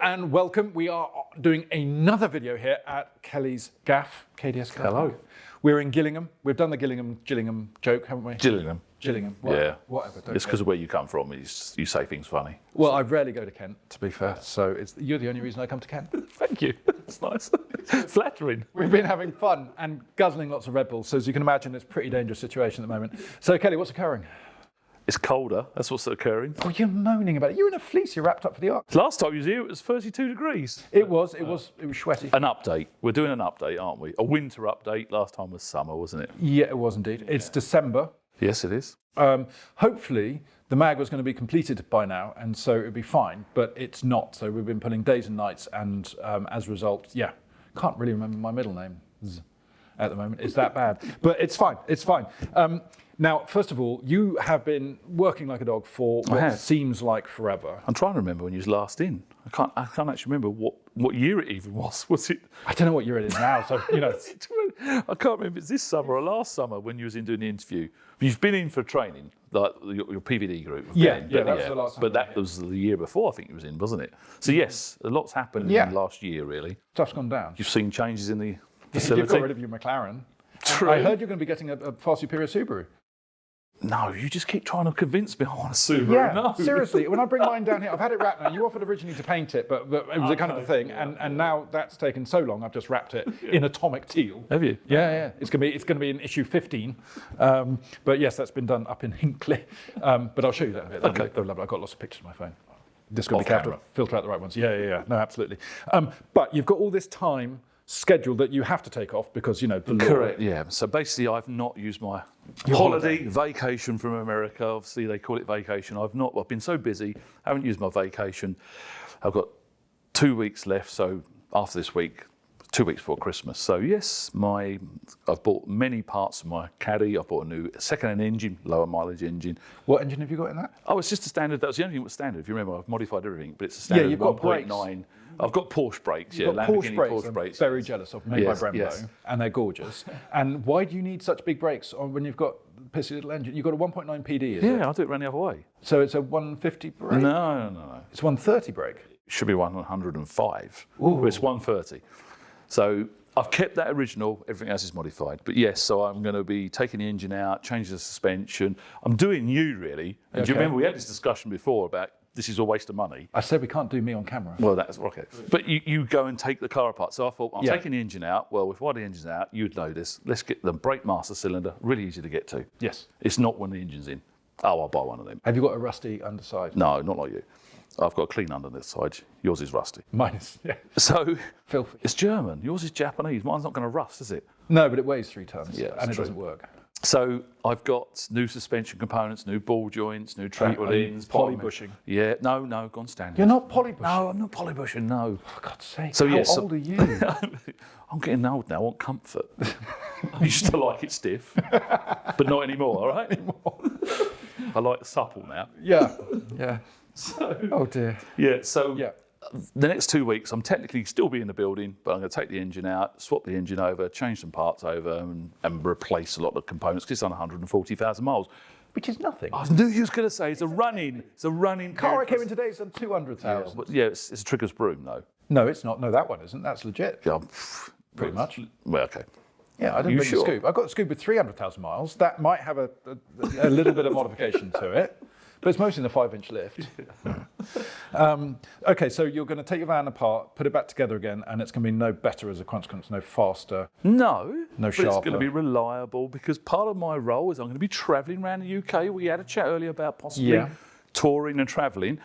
and welcome. We are doing another video here at Kelly's Gaff, KDS. Hello. We're in Gillingham. We've done the Gillingham joke, haven't we? Gillingham. Gillingham. Yeah. Whatever. It's because of where you come from. You say things funny. Well, I rarely go to Kent, to be fair. So you're the only reason I come to Kent. Thank you. That's nice. Flattering. We've been having fun and guzzling lots of Red Bull. So as you can imagine, it's a pretty dangerous situation at the moment. So Kelly, what's occurring? It's colder. That's what's occurring. Oh, you're moaning about it. You're in a fleece. You're wrapped up for the arc. Last time you was here, it was 32 degrees. It was sweaty. An update. We're doing an update, aren't we? A winter update. Last time was summer, wasn't it? Yeah, it was indeed. It's December. Yes, it is. Hopefully, the mag was going to be completed by now, and so it would be fine, but it's not. So we've been putting days and nights, and as a result, can't really remember my middle name at the moment. It's that bad. But it's fine. It's fine. Now, first of all, you have been working like a dog for what seems like forever. I'm trying to remember when you was last in. I can't actually remember what year it even was. Was it? I don't know what year it is now, so, you know. I can't remember if it's this summer or last summer when you was in doing the interview. But you've been in for training, like your PVD group. Yeah, that was the last time. But that was the year before, I think you was in, wasn't it? So yes, a lot's happened in the last year, really. Stuff's gone down. You've seen changes in the facility. You've got rid of your McLaren. True. I heard you're going to be getting a far superior Subaru. No, you just keep trying to convince me I want a Subaru. Yeah, no. Seriously. When I bring mine down here, I've had it wrapped now. You offered originally to paint it, but it was a kind of a thing, and now that's taken so long. I've just wrapped it in atomic teal. Have you? Yeah. It's going to be in issue 15. But yes, that's been done up in Hinckley. But I'll show you that in a bit. Okay. They're lovely. I've got lots of pictures on my phone. Just got to be careful to filter out the right ones. Yeah. No, absolutely. But you've got all this time schedule that you have to take off because, you know, the law. Correct, yeah. So basically I've not used my holiday, vacation from America. Obviously they call it vacation. I've been so busy, haven't used my vacation. I've got 2 weeks left, so after this week, 2 weeks before Christmas. So yes, I've bought many parts of my Caddy. I bought a new second-hand engine, lower mileage engine. What engine have you got in that? Oh, it's just a standard. That was the only thing that was standard. If you remember, I've modified everything, but it's a standard 1.9. I've got Porsche brakes, You've got Porsche brakes. I'm very jealous of, made by Brembo, and they're gorgeous. And why do you need such big brakes when you've got a pissy little engine? You've got a 1.9 PD, is it? Yeah, I'll do it around the other way. So it's a 150 brake? No. It's 130 brake? It should be 105, Ooh. but it's 130. So I've kept that original, everything else is modified. But yes, so I'm going to be taking the engine out, changing the suspension. I'm doing new, really. And do you remember we had this discussion before about this is a waste of money? I said we can't do me on camera. Well, that's okay. But you go and take the car apart. So I thought, I'm taking the engine out. Well, if while the engine's out, you'd know this. Let's get the brake master cylinder, really easy to get to. Yes. It's not when the engine's in. Oh, I'll buy one of them. Have you got a rusty underside? No, not like you. I've got a clean under this side. Yours is rusty. Mine is, So filthy. It's German. Yours is Japanese. Mine's not going to rust, is it? No, but it weighs 3 tons, and it true. doesn't work. So I've got new suspension components, new ball joints, new track wheels, polybushing. Yeah, no, gone standard. You're not polybushing? No, I'm not polybushing, no. For God's sake, So, how old are you? I'm getting old now, I want comfort. I used to like it stiff, but not anymore, all right? I like it supple now. Yeah. So, oh dear. The next 2 weeks, I'm technically still be in the building, but I'm going to take the engine out, swap the engine over, change some parts over, and replace a lot of components because it's on 140,000 miles. Which is nothing. I knew you was going to say it's a running car I came in today is on 200,000. It's a trigger's broom, though. No, it's not. No, that one isn't. That's legit. Yeah, pretty much. Well, okay. Yeah, I didn't bring the Scoop. I've got the Scoop with 300,000 miles. That might have a little bit of modification to it. But it's mostly in the 5-inch lift. Okay, so you're going to take your van apart, put it back together again, and it's going to be no better as a consequence, no faster. No sharper. It's going to be reliable because part of my role is I'm going to be travelling around the UK. We had a chat earlier about possibly touring and travelling.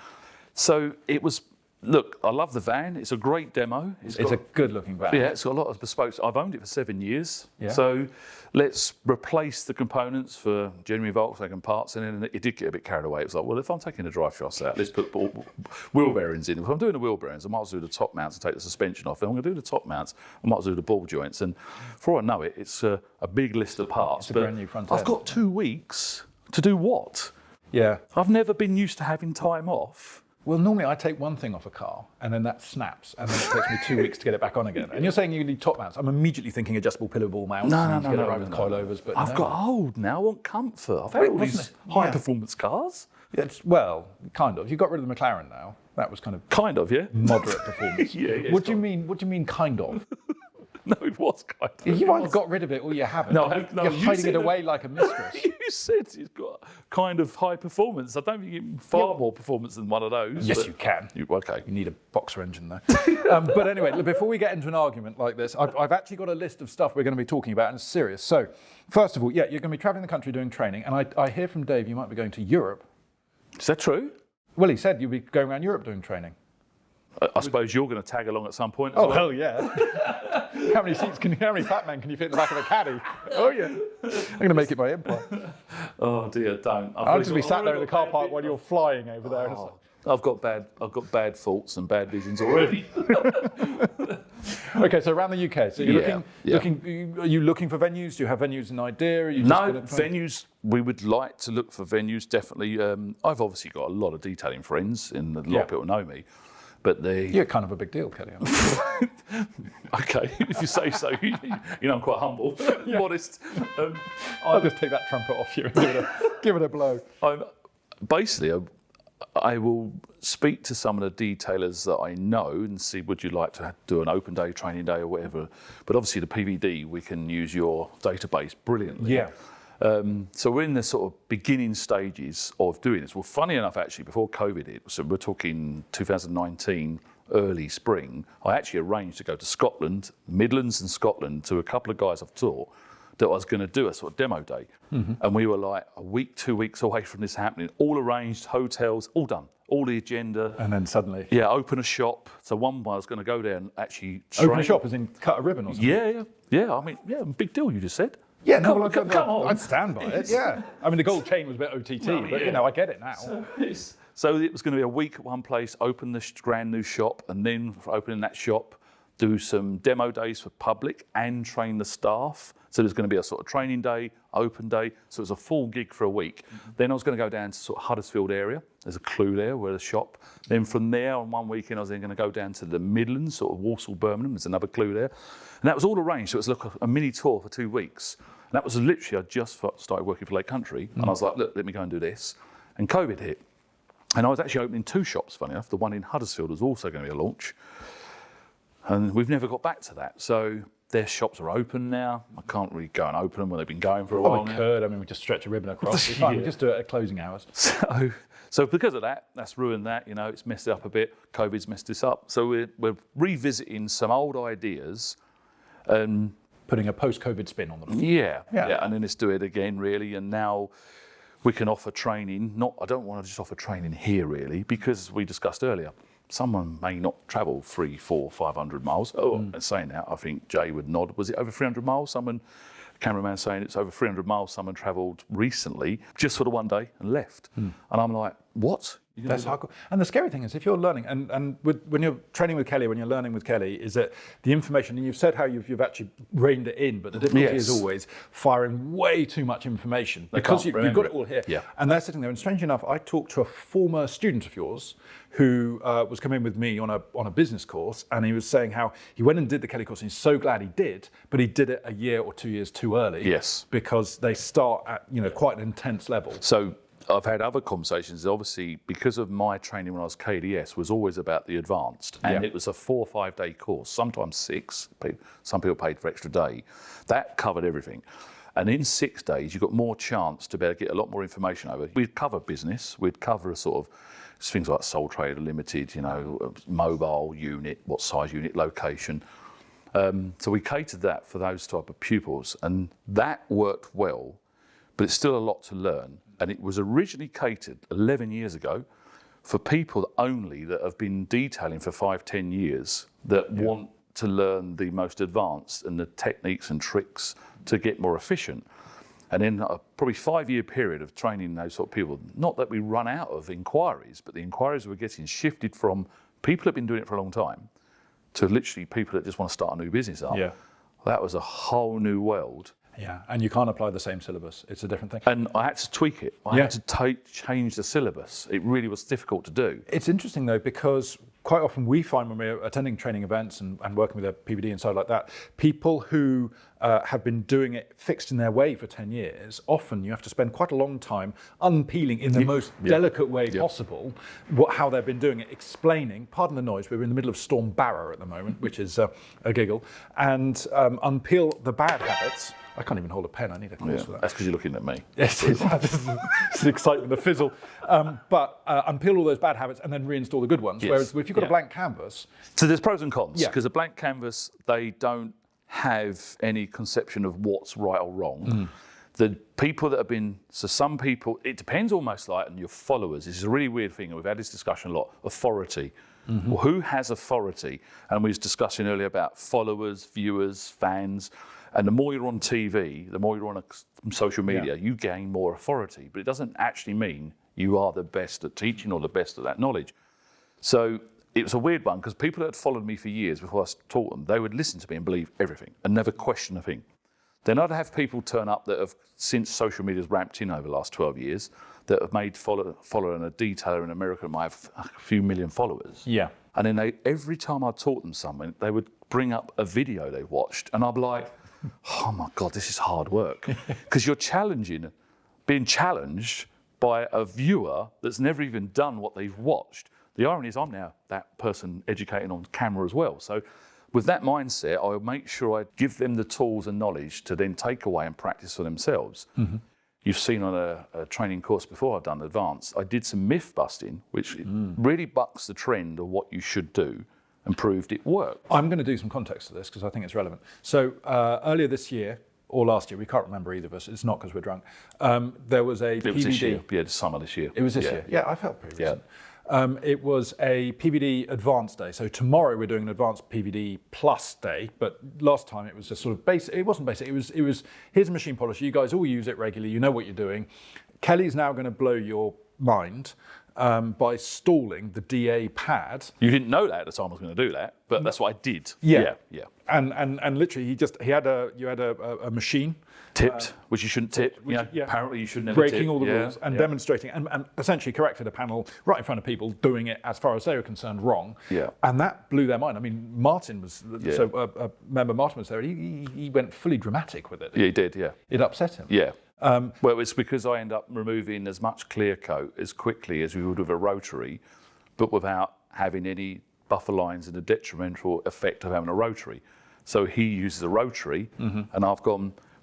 So it was, look, I love the van. It's a great demo. It's a good-looking van. Yeah, it's got a lot of bespokes. I've owned it for 7 years. Yeah. So let's replace the components for genuine Volkswagen parts in it. And it did get a bit carried away. It was like, well, if I'm taking the drive shafts out, let's put wheel bearings in. If I'm doing the wheel bearings, I might as well do the top mounts and take the suspension off. If I'm going to do the top mounts, I might as well do the ball joints. And for all I know it, it's a big list of parts. It's a brand new front end. I've got 2 weeks to do what? Yeah. I've never been used to having time off. Well, normally I take one thing off a car and then that snaps and then it takes me 2 weeks to get it back on again. And you're saying you need top mounts. I'm immediately thinking adjustable pillow ball mounts. No. Get it right with coilovers. But I've got old now. I want comfort. I've had all these high performance cars. Well, kind of. You got rid of the McLaren now. That was kind of Kind of, yeah. moderate performance. Yeah, What do you mean? What do you mean, kind of? No, it was kind of. You either got rid of it or you haven't. No, You're you hiding said it away like a mistress. You said it's got kind of high performance. I don't think you can far more performance than one of those. Yes, but you can. Okay. You need a boxer engine there. But anyway, look, before we get into an argument like this, I've actually got a list of stuff we're going to be talking about, and it's serious. So, first of all, yeah, you're going to be travelling the country doing training, and I hear from Dave you might be going to Europe. Is that true? Well, he said you'll be going around Europe doing training. I suppose you're going to tag along at some point. Oh, hell yeah. How many fat men can you fit in the back of a caddy? Oh, yeah. I'm going to make it my empire. Oh dear, don't. I'll just be sat there in the car park while you're flying over there. I've got bad thoughts and bad visions already. Okay, so around the UK. So you're Yeah, are you looking for venues? Do you have venues in idea? Are you just No, gonna find- venues, we would like to look for venues, definitely. I've obviously got a lot of detailing friends, and a lot of people know me. But You're kind of a big deal, Kelly. Okay, if you say so. You know, I'm quite humble, modest. I'll just take that trumpet off you and give it a blow. I will speak to some of the detailers that I know and see, would you like to do an open day, training day or whatever. But obviously the PVD, we can use your database brilliantly. Yeah. So we're in the sort of beginning stages of doing this. Well, funny enough, actually, before COVID hit, so we're talking 2019, early spring, I actually arranged to go to Scotland, Midlands and Scotland, to a couple of guys I've taught, that I was going to do a sort of demo day. Mm-hmm. And we were like a week, 2 weeks away from this happening, all arranged, hotels, all done, all the agenda. And then suddenly... Yeah, open a shop. So one I was going to go there and actually train. Open a shop as in cut a ribbon or something? Yeah. I mean, yeah, big deal, you just said. Yeah, no, come on. I'd stand by it, yeah. I mean, the gold chain was a bit OTT, but, you know, I get it now. So it was going to be a week at one place, open this brand new shop, and then for opening that shop, do some demo days for public and train the staff. So there's going to be a sort of training day, open day. So it was a full gig for a week. Mm-hmm. Then I was going to go down to sort of Huddersfield area. There's a clue there where the shop. Then from there on one weekend, I was then going to go down to the Midlands, sort of Walsall, Birmingham. There's another clue there. And that was all arranged. So it was like a mini tour for 2 weeks. And that was literally, I just started working for Lake Country. And I was like, look, let me go and do this. And COVID hit. And I was actually opening 2 shops, funny enough. The one in Huddersfield was also going to be a launch. And we've never got back to that. So their shops are open now. I can't really go and open them when they've been going for a while. We could. I mean, we just stretch a ribbon across. It's fine. We just do it at closing hours. So because of that, that's ruined that. You know, it's messed it up a bit. COVID's messed this up. So we're revisiting some old ideas. Putting a post-COVID spin on them. Yeah. And then let's do it again, really. And now we can offer training. I don't want to just offer training here, really, because we discussed earlier, someone may not travel 300, 400, 500 miles. Saying that, I think Jay would nod. Was it over 300 miles? Cameraman saying it's over 300 miles. Someone travelled recently just for the one day and left. And I'm like, what? That's hardcore. And the scary thing is, if you're learning, and when you're training with Kelly, when you're learning with Kelly, is that the information, and you've said how you've actually reined it in, but the difficulty is always firing way too much information because you've got it all here. Yeah. And they're sitting there. And strange enough, I talked to a former student of yours who was coming with me on a business course, and he was saying how he went and did the Kelly course, and he's so glad he did, but he did it a year or 2 years too early. Yes. Because they start at quite an intense level. So I've had other conversations, obviously, because of my training when I was KDS was always about the advanced. And it was a 4 or 5 day course, sometimes 6. Some people paid for extra day. That covered everything. And in 6 days, you've got more chance to be able to get a lot more information over. We'd cover business, we'd cover a sort of things like sole trader limited, mobile unit, what size unit, location. So we catered that for those type of pupils, and that worked well, but it's still a lot to learn. And it was originally catered 11 years ago for people only that have been detailing for 5, 10 years that want to learn the most advanced and the techniques and tricks to get more efficient. And in a probably 5-year period of training those sort of people, not that we run out of inquiries, but the inquiries we're getting shifted from people that have been doing it for a long time to literally people that just want to start a new business up. Yeah. That was a whole new world. Yeah, and you can't apply the same syllabus. It's a different thing. And I had to tweak it. I had to change the syllabus. It really was difficult to do. It's interesting, though, because quite often we find when we're attending training events and working with a PVD and so like that, people who have been doing it fixed in their way for 10 years, often you have to spend quite a long time unpeeling in the most delicate way possible how they've been doing it, explaining, pardon the noise, we're in the middle of Storm Barrow at the moment, which is a giggle, and unpeel the bad habits. I can't even hold a pen, I need a course for that. That's because you're looking at me. Yes, it's the excitement, the fizzle. But unpeel all those bad habits and then reinstall the good ones. Yes. Whereas if you've got a blank canvas... So there's pros and cons, Yeah. because a blank canvas, they don't have any conception of what's right or wrong. The people that have been, so some people, it depends almost like on your followers. This is a really weird thing, and we've had this discussion a lot, authority. Well, who has authority? And we was discussing earlier about followers, viewers, fans. And the more you're on TV, the more you're on social media, you gain more authority. But it doesn't actually mean you are the best at teaching or the best at that knowledge. So it was a weird one, because people that had followed me for years before I taught them, they would listen to me and believe everything and never question a thing. Then I'd have people turn up that have, since social media's ramped in over the last 12 years, that have made following a detailer in America might have a few million followers. Yeah. And then every time I taught them something, they would bring up a video they watched, and I'd be like, oh my God, this is hard work. Because you're being challenged by a viewer that's never even done what they've watched. The irony is I'm now that person educating on camera as well. So with that mindset, I would make sure I give them the tools and knowledge to then take away and practice for themselves. You've seen on a training course before I've done advanced, I did some myth busting, which really bucks the trend of what you should do, and proved it worked. I'm going to do some context to this because I think it's relevant. So earlier this year, or last year, we can't remember either of us, it's not because we're drunk, there was a PVD. It was this year, the summer this year. It was this year, yeah, I felt pretty recent. It was a PVD advanced day. So tomorrow we're doing an advanced PVD plus day, but last time it was just sort of basic. It wasn't basic, it was here's a machine polisher, you guys all use it regularly, you know what you're doing. Kelly's now going to blow your mind by stalling the DA pad. You didn't know that at the time I was going to do that, but that's what I did. Yeah. And literally you had a machine tipped, which you shouldn't tip. Which, apparently you should never breaking tip. all the rules and demonstrating and essentially corrected a panel right in front of people doing it as far as they were concerned wrong. Yeah. And that blew their mind. I mean, Martin was so member Martin was there. He went fully dramatic with it. Yeah, he did. Yeah. It upset him. Yeah. Well, it's because I end up removing as much clear coat as quickly as we would with a rotary, but without having any buffer lines and the detrimental effect of having a rotary. So he uses a rotary, and I've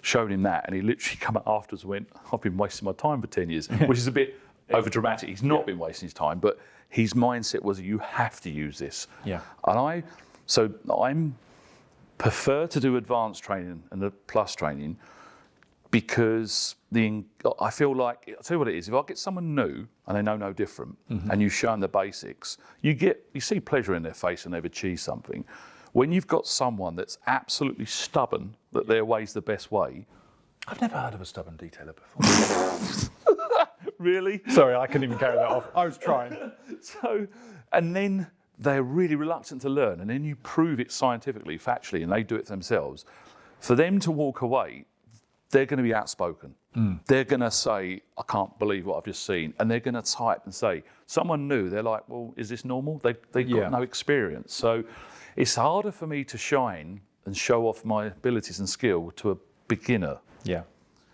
shown him that, and he literally come out afterwards and went, I've been wasting my time for 10 years, which is a bit over dramatic. He's not been wasting his time, but his mindset was, you have to use this. Yeah. And I'm prefer to do advanced training and the plus training, because I feel like, I'll tell you what it is, if I get someone new and they know no different, and you show them the basics, you see pleasure in their face and they've achieved something. When you've got someone that's absolutely stubborn that their way's the best way. I've never heard of a stubborn detailer before. Really? Sorry, I couldn't even carry that off. I was trying. And then they're really reluctant to learn, and then you prove it scientifically, factually, and they do it themselves. For them to walk away, they're going to be outspoken. They're going to say, I can't believe what I've just seen. And they're going to type and say, someone new, they're like, well, is this normal? They've got no experience. So it's harder for me to shine and show off my abilities and skill to a beginner. Yeah.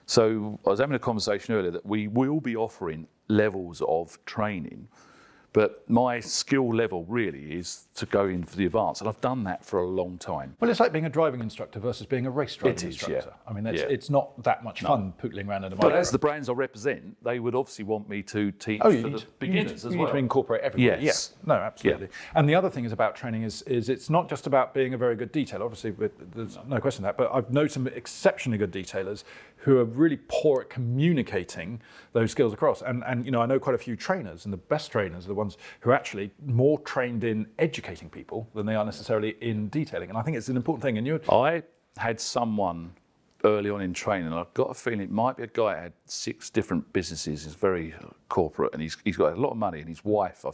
So I was having a conversation earlier that we will be offering levels of training, but my skill level really is to go in for the advanced, and I've done that for a long time. Well, it's like being a driving instructor versus being a race driving instructor. I mean, it's not that much fun pootling around in a bike. But as the brands I represent, they would obviously want me to teach for the beginners as well. You need to incorporate everybody. Yes. Yeah. No, absolutely. Yeah. And the other thing is about training is it's not just about being a very good detailer. Obviously, there's no question of that. But I've known some exceptionally good detailers who are really poor at communicating those skills across. And I know quite a few trainers, and the best trainers are the ones who are actually more trained in educating people than they are necessarily in detailing. And I think it's an important thing. I had someone early on in training, and I've got a feeling it might be a guy who had 6 different businesses. He's very corporate, and he's got a lot of money, and his wife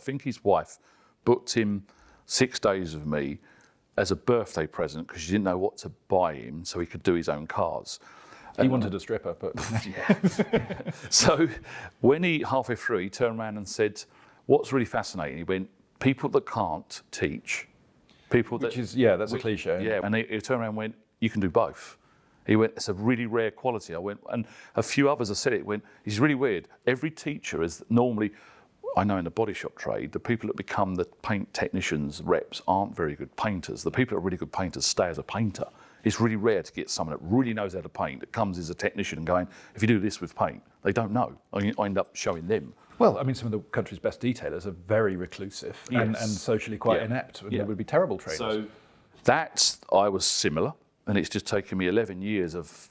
booked him 6 days with me as a birthday present because she didn't know what to buy him so he could do his own cars. He wanted a stripper, but... So when halfway through, he turned around and said, what's really fascinating, he went, people that can't teach, people that... Which is, that's a cliche. Yeah, and he turned around and went, you can do both. He went, it's a really rare quality. I went, and a few others have said it, went, it's really weird. Every teacher is normally, I know in the body shop trade, the people that become the paint technicians, reps, aren't very good painters. The people that are really good painters stay as a painter. It's really rare to get someone that really knows how to paint, that comes as a technician and going, if you do this with paint, they don't know. I end up showing them. Well, I mean, some of the country's best detailers are very reclusive and socially quite inept, and they would be terrible trainers. So I was similar, and it's just taken me 11 years of,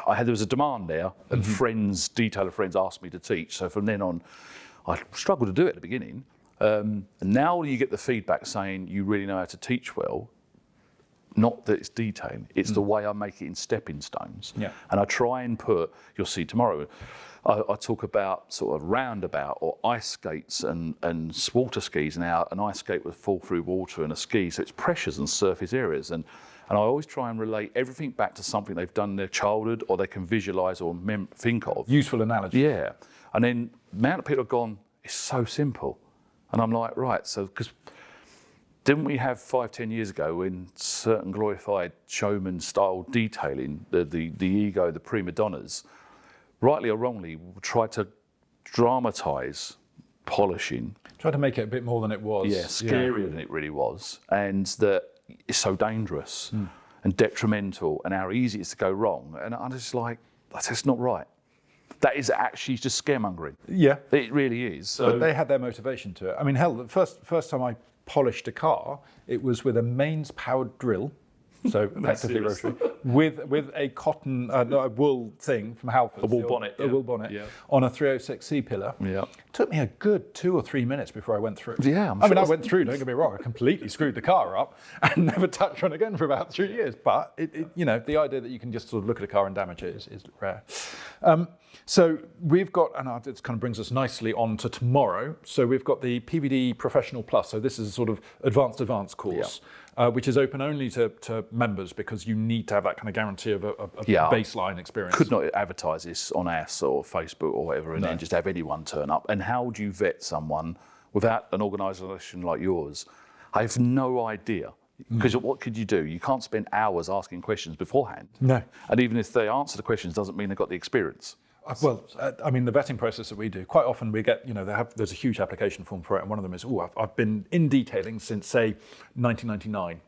there was a demand there, and detailer friends asked me to teach. So from then on, I struggled to do it at the beginning. And now you get the feedback saying you really know how to teach well, not that it's detailing, it's the way I make it in stepping stones. Yeah. And I try and you'll see tomorrow, I talk about sort of roundabout or ice skates and water skis. Now, an ice skate would fall through water and a ski, so it's pressures and surface areas. And I always try and relate everything back to something they've done in their childhood or they can visualise or think of. Useful analogy. Yeah. And then the amount of people have gone, it's so simple. And I'm like, right, so, because didn't we have 5-10 years ago when certain glorified showman style detailing, the ego, the prima donnas, rightly or wrongly, tried to dramatise polishing. Try to make it a bit more than it was. Yeah, scarier than it really was. And that it's so dangerous and detrimental and how easy it is to go wrong. And I'm just like, that's just not right. That is actually just scaremongering. Yeah. It really is. So, but they had their motivation to it. I mean, hell, the first time I polished a car, it was with a mains-powered drill, so effectively rotary, with a cotton, a wool thing from Halfords. A wool bonnet. A wool bonnet on a 306C pillar. Yeah. It took me a good 2 or 3 minutes before I went through. Yeah, I mean, I went through, don't get me wrong, I completely screwed the car up and never touched one again for about 3 years. But, the idea that you can just sort of look at a car and damage it is rare. So we've got, and this kind of brings us nicely on to tomorrow. So we've got the PVD Professional Plus. So this is a sort of advanced course, which is open only to members because you need to have that kind of guarantee of a baseline experience. Could not advertise this on us or Facebook or whatever and then just have anyone turn up. And how do you vet someone without an organisation like yours? I have no idea. Because what could you do? You can't spend hours asking questions beforehand. No. And even if they answer the questions, doesn't mean they've got the experience. Well, I mean, the vetting process that we do, quite often we get, there's a huge application form for it, and one of them is, I've been in detailing since, say, 1999.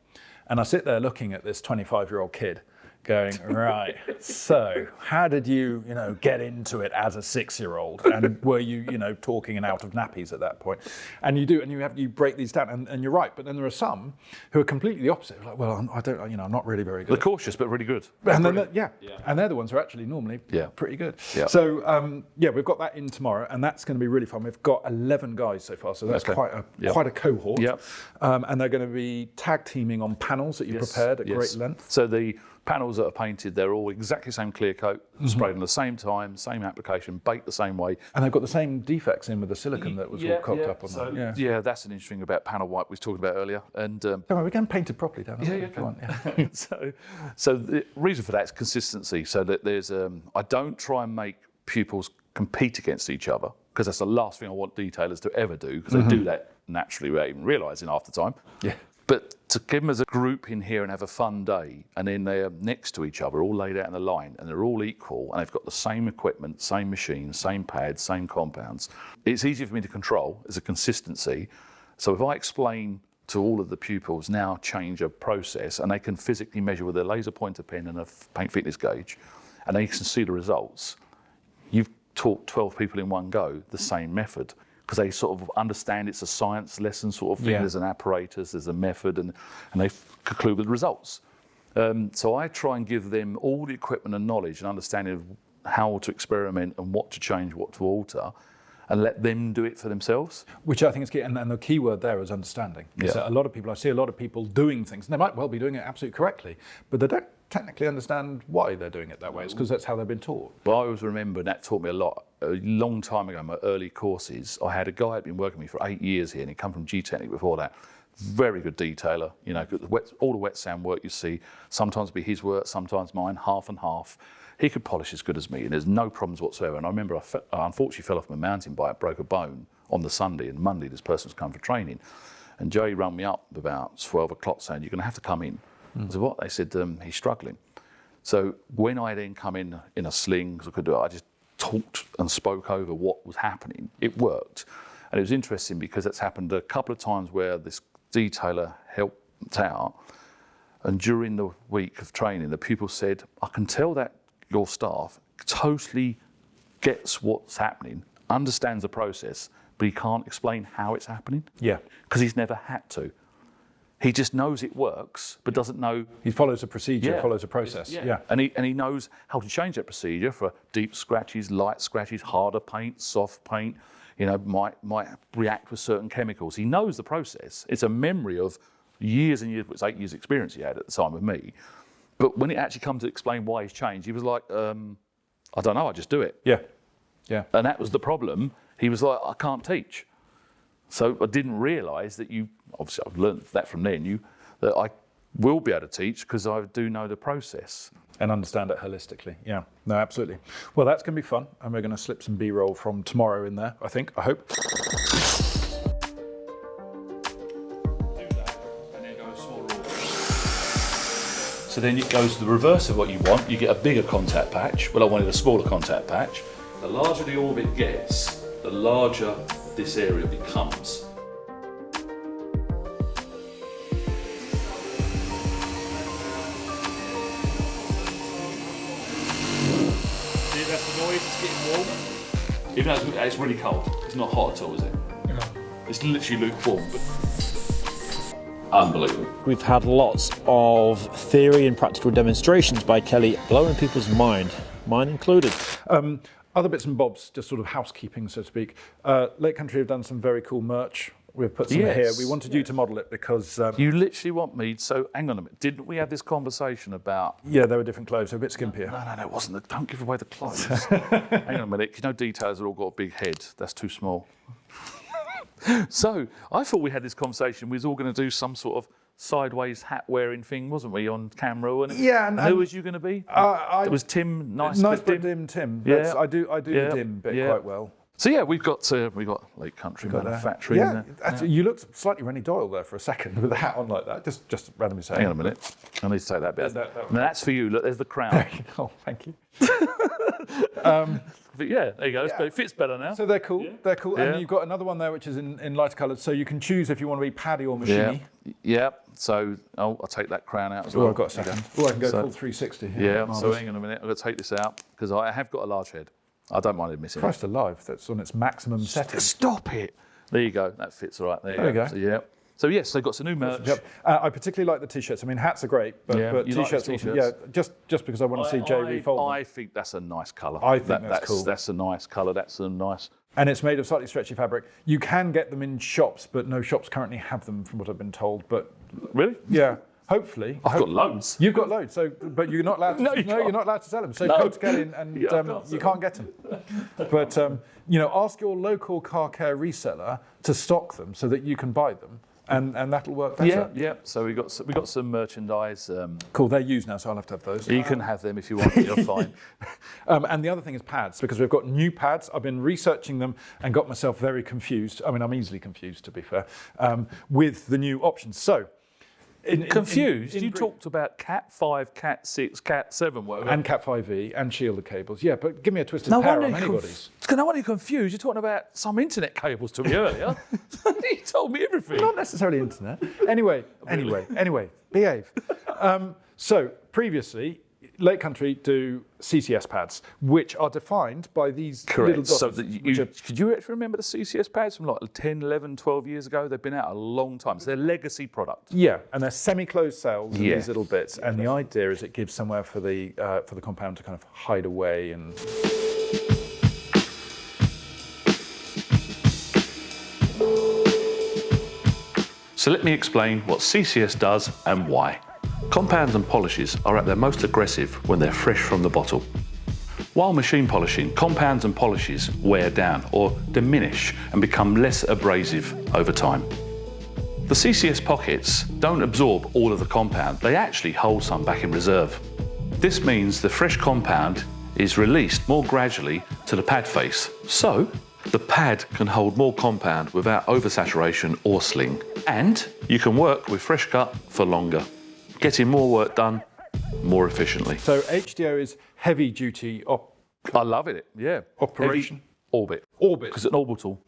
And I sit there looking at this 25-year-old kid going, right, so how did you, get into it as a 6-year-old? And were you, talking and out of nappies at that point? And you do, and you break these down, and you're right. But then there are some who are completely the opposite. Like, well, I don't, I'm not really very good. They're cautious, but really good. And then, and they're the ones who are actually normally pretty good. Yeah. So, we've got that in tomorrow, and that's going to be really fun. We've got 11 guys so far, so that's quite a cohort. Yep. And they're going to be tag teaming on panels that you prepared at great length. So the panels that are painted, they're all exactly the same clear coat, sprayed on the same time, same application, baked the same way. And they've got the same defects in with the silicone that was all cocked up on them. Yeah, that's an interesting thing about panel white we was talking about earlier. And don't worry, we're getting painted properly down there. if you want. So the reason for that is consistency. So that there's, I don't try and make pupils compete against each other because that's the last thing I want detailers to ever do because they do that naturally without even realising half the time. Yeah. But to give them as a group in here and have a fun day, and then they're next to each other, all laid out in a line, and they're all equal, and they've got the same equipment, same machines, same pads, same compounds. It's easier for me to control as a consistency. So if I explain to all of the pupils now change a process, and they can physically measure with a laser pointer pen and a paint thickness gauge, and they can see the results, you've taught 12 people in one go the same method. Because they sort of understand it's a science lesson sort of thing. There's an apparatus, there's a method, and they conclude with results. So I try and give them all the equipment and knowledge and understanding of how to experiment and what to change, what to alter, and let them do it for themselves. Which I think is key, and the key word there is understanding. So I see a lot of people doing things, and they might well be doing it absolutely correctly, but they don't technically understand why they're doing it that way. It's because that's how they've been taught. Well, I always remember, and that taught me a lot. A long time ago, in my early courses, I had a guy who'd been working with me for 8 years here, and he'd come from G-Technic before that. Very good detailer, all the wet sand work you see, sometimes be his work, sometimes mine, half and half. he could polish as good as me, and there's no problems whatsoever. And I remember I unfortunately fell off my mountain bike, broke a bone on the Sunday, and Monday this person's come for training. And Joey rang me up about 12 o'clock saying, you're going to have to come in. I said, what? They said, he's struggling. So when I then come in a sling, because I could do it, I just talked and spoke over what was happening. It worked. And it was interesting because it's happened a couple of times where this detailer helped out. And during the week of training, the pupil said, I can tell that your staff totally gets what's happening, understands the process, but he can't explain how it's happening. Yeah. Because he's never had to. He just knows it works, but doesn't know. He follows a procedure, follows a process. Yeah. And he knows how to change that procedure for deep scratches, light scratches, harder paint, soft paint. You know, might react with certain chemicals. He knows the process. It's a memory of years and years. It's 8 years experience he had at the time with me. But when it actually comes to explain why he's changed, he was like, I don't know, I just do it. Yeah. Yeah. And that was the problem. He was like, I can't teach. So I didn't realise that obviously I've learned that from then, that I will be able to teach because I do know the process. And understand it holistically. Yeah, no, absolutely. Well, that's going to be fun. And we're going to slip some B-roll from tomorrow in there, I think, I hope. Do that and then go a smaller orbit. So then it goes the reverse of what you want. You get a bigger contact patch. Well, I wanted a smaller contact patch. The larger the orbit gets, the larger this area becomes. See, that's the noise, it's getting warm. Even though it's really cold, it's not hot at all, is it? No. It's literally lukewarm, but unbelievable. We've had lots of theory and practical demonstrations by Kelly, blowing people's mind, mine included. Other bits and bobs, just sort of housekeeping, so to speak. Lake Country have done some very cool merch. We've put some here. We wanted you to model it because... you literally want me, so hang on a minute, didn't we have this conversation about... Yeah, they were different clothes, so a bit skimpier. No, it wasn't. Don't give away the clothes. Hang on a minute, you know detailers have all got a big head. That's too small. So, I thought we had this conversation, we was all going to do some sort of sideways hat wearing thing, wasn't we, on camera? And and who was you going to be? It was Tim, nice but dim Tim. Yeah. I do the dim bit quite well. So yeah, we got Lake Country Manufacturing. Actually, you looked slightly Rennie Doyle there for a second with a hat on like that. Just randomly saying. Hang on a minute, I need to take that bit. Now that's for you. Look, there's the crown. Oh, thank you. But yeah, there you go. It fits better now. So they're cool. Yeah. They're cool. Yeah. And you've got another one there which is in lighter colours, so you can choose if you want to be paddy or machine. Yeah. So I'll take that crown out as well. I've got a second. I can go full 360 here. Yeah. So hang on a minute. I've got to take this out because I have got a large head. I don't mind admitting. Christ alive, that's on its maximum setting. Stop it. There you go. That fits all right. There you go. So, So yes, they've got some new merch. Yep. I particularly like the t-shirts. I mean, hats are great, but t-shirts, like also, just because I want to see Jay refold them. I think that's a nice colour. I think that's cool. That's a nice colour. That's a nice. And it's made of slightly stretchy fabric. You can get them in shops, but no shops currently have them, from what I've been told. But really, yeah. Hopefully, I've got loads. You've got loads, but you're not allowed to. you're not allowed to sell them. So go to Gillingham and you can't get them. But ask your local car care reseller to stock them so that you can buy them, and that'll work better. Yeah. So we got some merchandise. Cool. They're used now, so I'll have to have those. You can have them if you want. You're fine. And the other thing is pads, because we've got new pads. I've been researching them and got myself very confused. I mean, I'm easily confused, to be fair, with the new options. So. Confused? You talked about Cat 5, Cat 6, Cat 7, whatever. And Cat 5e and shielded cables. Yeah, but give me a twisted pair on anybody's. No wonder you're confused. You're talking about some internet cables to me earlier. You told me everything. Not necessarily internet. Anyway, behave. So previously, Lake Country do CCS pads, which are defined by these little dots. So could you actually remember the CCS pads from like 10, 11, 12 years ago? They've been out a long time. So they're legacy product. Yeah, and they're semi-closed cells in these little bits. And the idea is it gives somewhere for the compound to kind of hide away and... So let me explain what CCS does and why. Compounds and polishes are at their most aggressive when they're fresh from the bottle. While machine polishing, compounds and polishes wear down or diminish and become less abrasive over time. The CCS pockets don't absorb all of the compound, they actually hold some back in reserve. This means the fresh compound is released more gradually to the pad face. So the pad can hold more compound without oversaturation or sling. And you can work with fresh cut for longer, getting more work done more efficiently. So HDO is heavy duty I love it, yeah. operation. Heavy orbit. Orbit. Because it's an orbital.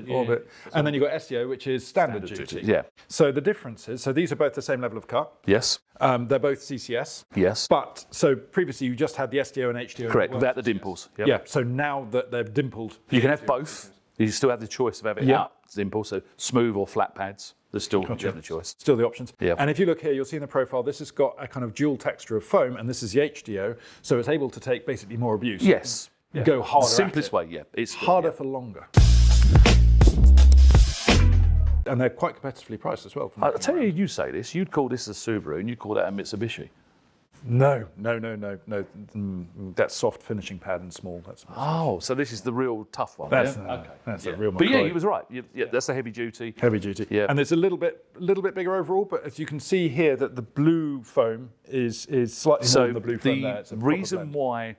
Orbit. And then you've got SDO, which is standard duty. Yeah. So the differences, so these are both the same level of cut. Yes. They're both CCS. Yes. But, so previously you just had the SDO and HDO. Correct, without the dimples. Yep. Yeah, so now that they've dimpled. You can have both. You still have the choice of having it out dimple, so smooth or flat pads. There's still you have the choice. Still the options. Yeah. And if you look here, you'll see in the profile, this has got a kind of dual texture of foam, and this is the HDO, so it's able to take basically more abuse. Yes. Yeah. Go harder. Simplest way, yeah. It's harder for longer. And they're quite competitively priced as well. I'll tell you say this, you'd call this a Subaru and you'd call that a Mitsubishi. No. That's soft finishing pad and small. That's So this is the real tough one. That's yeah? a real. But McCoy. he was right. That's the heavy duty. Heavy duty. Yeah. And it's a little bit bigger overall, but as you can see here, that the blue foam is slightly more than the blue foam there. It's a the proper reason blend. why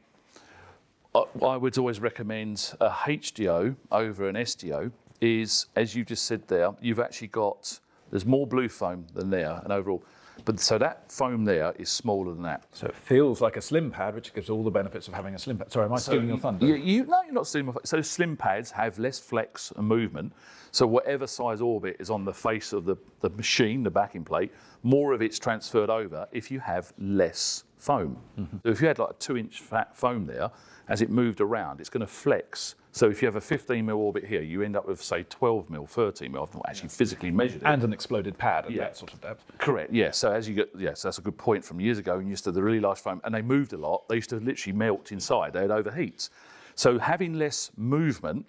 I would always recommend a HDO over an SDO is, as you just said there, you've actually got, there's more blue foam than there and overall. But so that foam there is smaller than that. So it feels like a slim pad, which gives all the benefits of having a slim pad. Sorry, am I stealing your thunder? No, you're not stealing my thunder. So slim pads have less flex and movement. So whatever size orbit is on the face of the machine, the backing plate, more of it's transferred over if you have less foam. Mm-hmm. So if you had like a 2-inch fat foam there, as it moved around, it's going to flex. So if you have a 15mm orbit here, you end up with, say, 12mm, 13mm. I've not actually physically measured it. And an exploded pad at that sort of depth. Correct, yeah. So as you get, yes, that's a good point from years ago when you used to have the really large foam, and they moved a lot. They used to literally melt inside. They had overheats. So having less movement,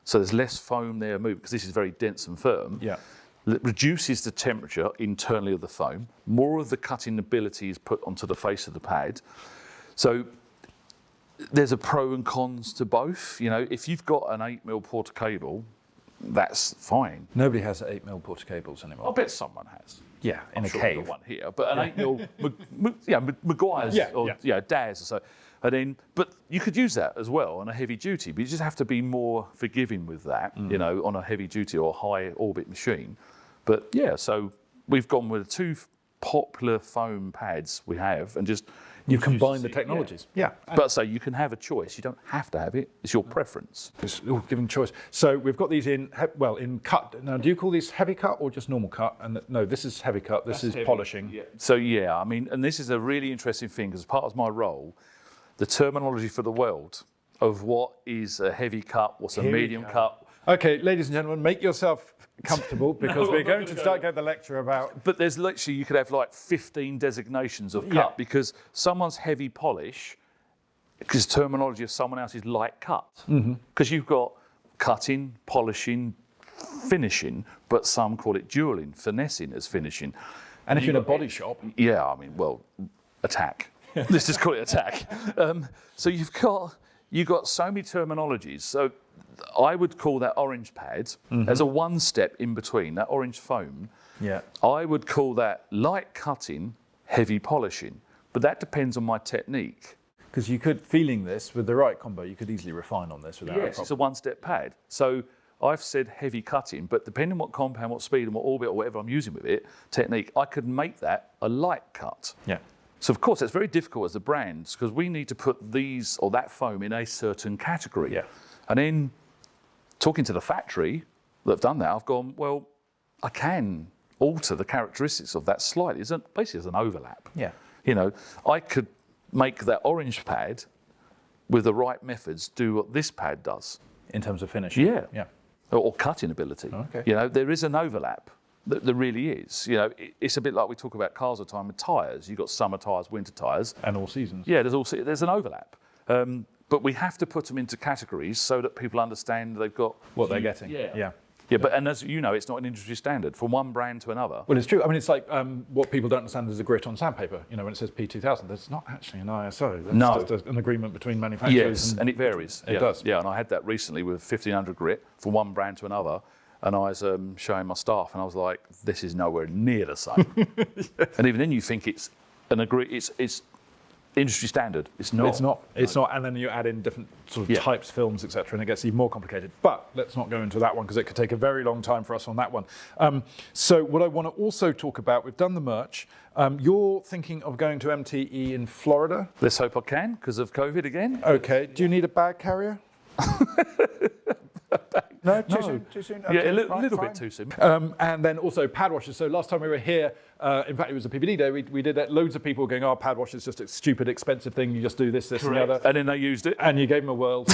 so there's less foam there moving, because this is very dense and firm, it reduces the temperature internally of the foam. More of the cutting ability is put onto the face of the pad. So there's a pro and cons to both. You know, if you've got an 8mm Porter cable, that's fine. Nobody has 8mm Porter cables anymore. I bet someone has. Yeah, in I'm a sure cave. we've got one here, but an 8mm, Maguire's or Daz or so. And then, but you could use that as well on a heavy duty, but you just have to be more forgiving with that, you know, on a heavy duty or high orbit machine. But yeah, so we've gone with the two popular foam pads we have and just you combine the technologies. Yeah. But so you can have a choice. You don't have to have it. It's your preference. It's all giving choice. So we've got these in cut. Now, do you call these heavy cut or just normal cut? And no, this is heavy cut. This is polishing. Yeah. So yeah, I mean, and this is a really interesting thing because part of my role, the terminology for the world of what is a heavy cut, what's a medium cut. Okay, ladies and gentlemen, make yourself comfortable because we're going to start getting the lecture about. But there's literally, you could have like 15 designations of cut because someone's heavy polish is terminology of someone else's light cut. Because you've got cutting, polishing, finishing, but some call it jeweling, finessing as finishing. And if you're in a body shop. Yeah, I mean, well, attack. Let's just call it attack. So you've got so many terminologies. So I would call that orange pad as a one step in between, that orange foam. Yeah. I would call that light cutting, heavy polishing. But that depends on my technique. Because you could, feeling this with the right combo, you could easily refine on this without a problem. It's a one step pad. So I've said heavy cutting, but depending on what compound, what speed and what orbit or whatever I'm using with it, technique, I could make that a light cut. Yeah. So of course, it's very difficult as the brands because we need to put these or that foam in a certain category. Yeah. And then talking to the factory that have done that, I've gone, well, I can alter the characteristics of that slightly. It's basically as an overlap. Yeah. You know, I could make that orange pad with the right methods do what this pad does. In terms of finishing. Yeah. Yeah. Or cutting ability. Okay. You know, there is an overlap. There really is. You know, it's a bit like we talk about cars all the time with tyres. You've got summer tyres, winter tyres. And all seasons. Yeah, there's an overlap. But we have to put them into categories so that people understand they've got... What they're getting. Yeah. Yeah, but and as you know, it's not an industry standard from one brand to another. Well, it's true. I mean, it's like what people don't understand is the grit on sandpaper. You know, when it says P2000, that's not actually an ISO. That's just an agreement between manufacturers. Yes, and it varies. It does. Yeah, and I had that recently with 1500 grit from one brand to another. And I was showing my staff, and I was like, "This is nowhere near the same." And even then, you think it's an it's industry standard. It's not. It's not. And then you add in different sort of Yeah. types, films, etc., and it gets even more complicated. But let's not go into that one because it could take a very long time for us on that one. So what I want to also talk about, we've done the merch. You're thinking of going to MTE in Florida. Let's hope I can because of COVID again. Okay. Do you need a bag carrier? No, too soon. Too soon. Yeah, Okay, a little fine. bit too soon. And then also pad washers. So last time we were here, in fact, it was a PVD day. We did that. Loads of people were going, "Oh, pad washers just a stupid, expensive thing. You just do this, and the other." And then they used it, And you gave them a whirl.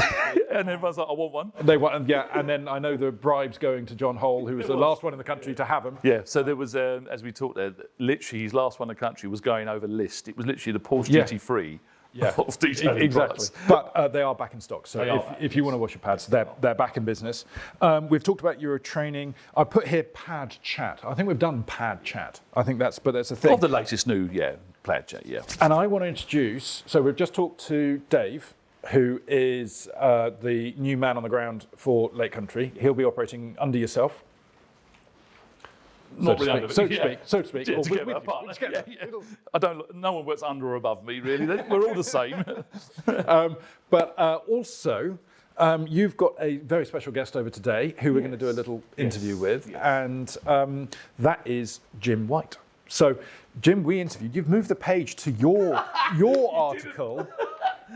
and everyone's like, "I want one." They want, yeah. And then I know the bribes going to John Hole, who was the last one in the country to have them. Yeah. So there was, as we talked there, literally his last one in the country was going over list. It was literally the Porsche Yeah. GT3. Yeah, Of detailing exactly. products. But they are back in stock. So They are. if you want to wash your pads, they're back in business. We've talked about Euro training. I put here pad chat. I think we've done pad chat. I think that's a thing. Of the latest new, plaid chat, yeah. And I want to introduce. So we've just talked to Dave, who is the new man on the ground for Lake Country. He'll be operating under yourself. Not really under, so to speak. Yeah, Or together, with- apart. together. Yeah. I don't. No one works under or above me, really. We're all the same. But also, you've got a very special guest over today who we're going to do a little interview with, and that is Jim White. So, Jim, we interviewed. You've moved the page to your article.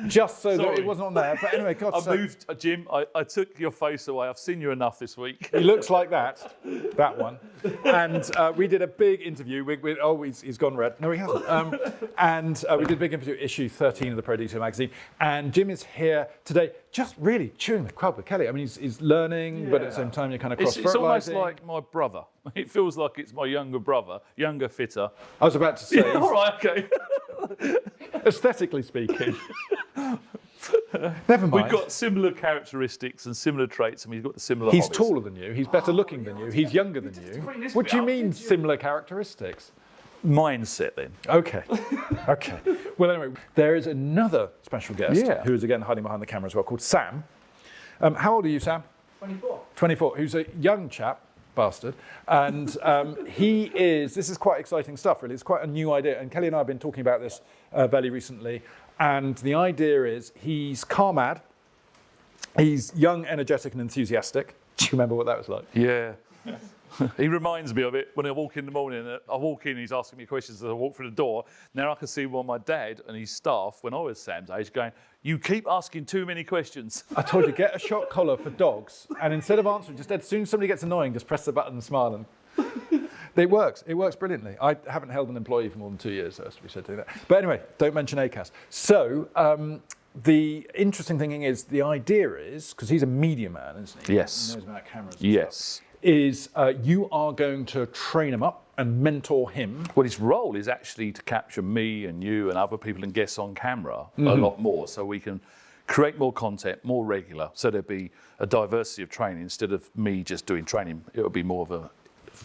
Just so that Sorry. it wasn't on there. But anyway, God's I sake. moved, Jim. I took your face away. I've seen you enough this week. He looks like that one. And we did a big interview. He's gone red. No, he hasn't. And we did a big interview, issue 13 of the Pro Detail magazine. And Jim is here today, just really chewing the cub with Kelly. I mean, he's learning, but at the same time, you're kind of It's cross-fertilising. almost like my brother. It feels like it's my younger brother, younger, fitter. I was about to say, All right, okay. aesthetically speaking. Never mind. We've got similar characteristics and similar traits, and we've got the similar He's hobbies. taller than you. He's better looking than you. He's younger than you. What do you mean, similar characteristics? Mindset, then. Okay. Okay. Well, anyway, there is another special guest Yeah. who is again hiding behind the camera as well, called Sam. How old are you, Sam? 24. 24. Who's a young chap, bastard, and this is quite exciting stuff, really. It's quite a new idea, and Kelly and I have been talking about this fairly recently. And the idea is he's car mad, he's young, energetic, and enthusiastic. Do you remember what that was like? Yeah. He reminds me of it when I walk in the morning. I walk in, he's asking me questions as I walk through the door. Now I can see my dad and his staff, when I was Sam's age, going, "You keep asking too many questions." I told you, get a shock collar for dogs, and instead of answering, just as soon as somebody gets annoying, just press the button and smile. And it works brilliantly. I haven't held an employee for more than 2 years, so as we said to that. But anyway, don't mention ACAS. So the interesting thing is, the idea is, because he's a media man, isn't he? Yes. He knows about cameras and Yes. stuff, is you are going to train him up and mentor him. Well, his role is actually to capture me and you and other people and guests on camera a lot more, so we can create more content, more regular, so there'll be a diversity of training. Instead of me just doing training, it'll be more of a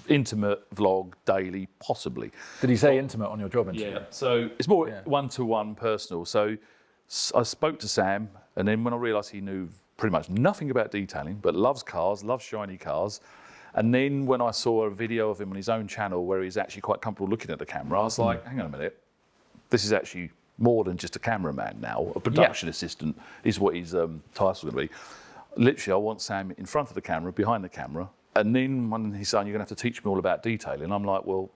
intimate vlog daily, possibly. Did he say intimate on your job interview? Yeah, so it's more one-to-one personal. So I spoke to Sam, and then when I realised he knew pretty much nothing about detailing, but loves cars, loves shiny cars, and then when I saw a video of him on his own channel where he's actually quite comfortable looking at the camera, I was like, hang on a minute, this is actually more than just a cameraman now. A production assistant is what his title's going to be. Literally, I want Sam in front of the camera, behind the camera, and then when he's saying, you're going to have to teach me all about detailing, I'm like, well,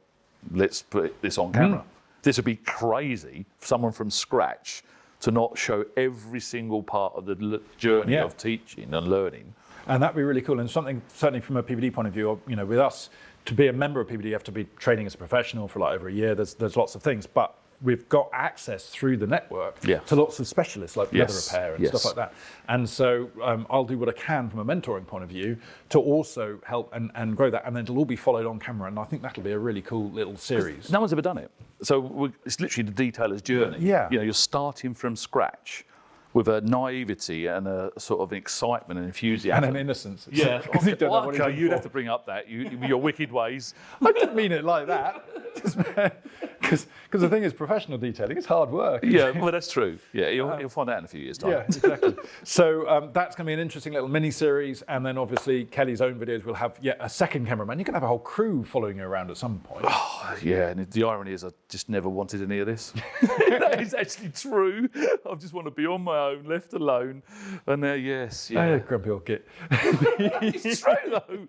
let's put this on camera. This would be crazy for someone from scratch to not show every single part of the journey of teaching and learning. And that'd be really cool. And something, certainly from a PVD point of view, you know, with us, to be a member of PVD, you have to be training as a professional for like over a year. There's lots of things, but we've got access through the network to lots of specialists like leather repair and stuff like that. And so I'll do what I can from a mentoring point of view to also help and grow that. And then it'll all be followed on camera. And I think that'll be a really cool little series. No one's ever done it. So it's literally the detailer's journey. Yeah. You know, you're starting from scratch with a naivety and a sort of excitement and enthusiasm. And an innocence. Yeah. Because you don't know what he's Okay, in you'd for. have to bring up that, your wicked ways. I didn't mean it like that. Because the thing is, professional detailing is hard work. Yeah, well, that's true. Yeah, you'll find out in a few years' time. Yeah, exactly. So that's going to be an interesting little mini-series, and then obviously Kelly's own videos will have yet a second cameraman. You can have a whole crew following you around at some point. Oh, yeah, and the irony is I just never wanted any of this. That is actually true. I just want to be on my own, left alone. And yes, yeah. Grumpy old git. It's true,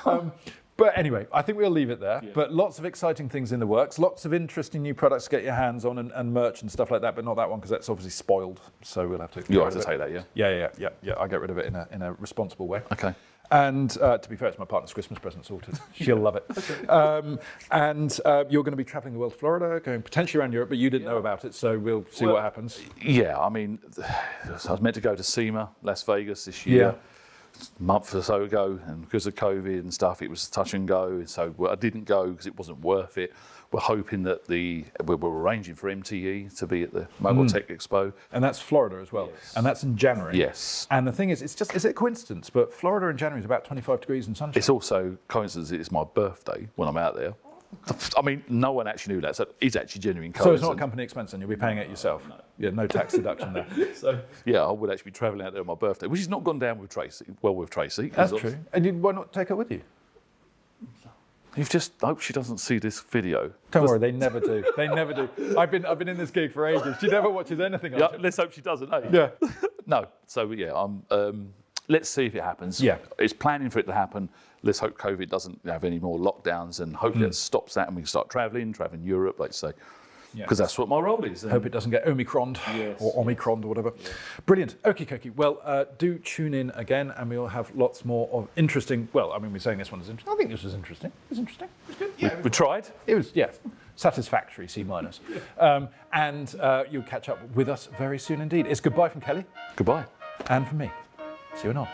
though. But anyway, I think we'll leave it there. Yeah. But lots of exciting things in the works, lots of interesting new products to get your hands on and merch and stuff like that, but not that one because that's obviously spoiled. So we'll have to. You'll have to take that, yeah? Yeah. I'll get rid of it in a responsible way. Okay. And to be fair, it's my partner's Christmas present sorted. She'll love it. Okay. You're going to be travelling the world to Florida, going potentially around Europe, but you didn't know about it, so we'll see what happens. Yeah, I mean, I was meant to go to SEMA, Las Vegas this year. Yeah. A month or so ago, and because of COVID and stuff, it was touch and go. So I didn't go because it wasn't worth it. We're hoping that we're arranging for MTE to be at the Mobile Tech Expo, and that's Florida as well. Yes. And that's in January. Yes. And the thing is it a coincidence? But Florida in January is about 25 degrees and sunshine. It's also coincidence. It's my birthday when I'm out there. I mean, no one actually knew that, so it's actually genuine coincidence. So it's not a company expense, and you'll be paying it yourself. No. Yeah, no tax deduction there. So yeah, I would actually be travelling out there on my birthday, which has not gone down with Tracy. Well, with Tracy. That's true. And why not take her with you? You just hope she doesn't see this video. Don't worry, they never do. They never do. I've been in this gig for ages. She never watches anything. Yeah, let's hope she doesn't. Eh? Yeah. No. So yeah, let's see if it happens. Yeah. It's planning for it to happen. Let's hope COVID doesn't have any more lockdowns, and hopefully it stops that, and we can start travelling Europe, let's say. Because that's what my role is. Hope it doesn't get Omicroned or Omicroned or whatever. Yeah. Brilliant. Okie dokie. Well, do tune in again, and we'll have lots more of interesting. Well, I mean, we're saying this one is interesting. I think this was interesting. It was interesting. It was good. Yeah, we tried. It was, satisfactory, C-. And you'll catch up with us very soon indeed. It's goodbye from Kelly. Goodbye. And from me. See you anon.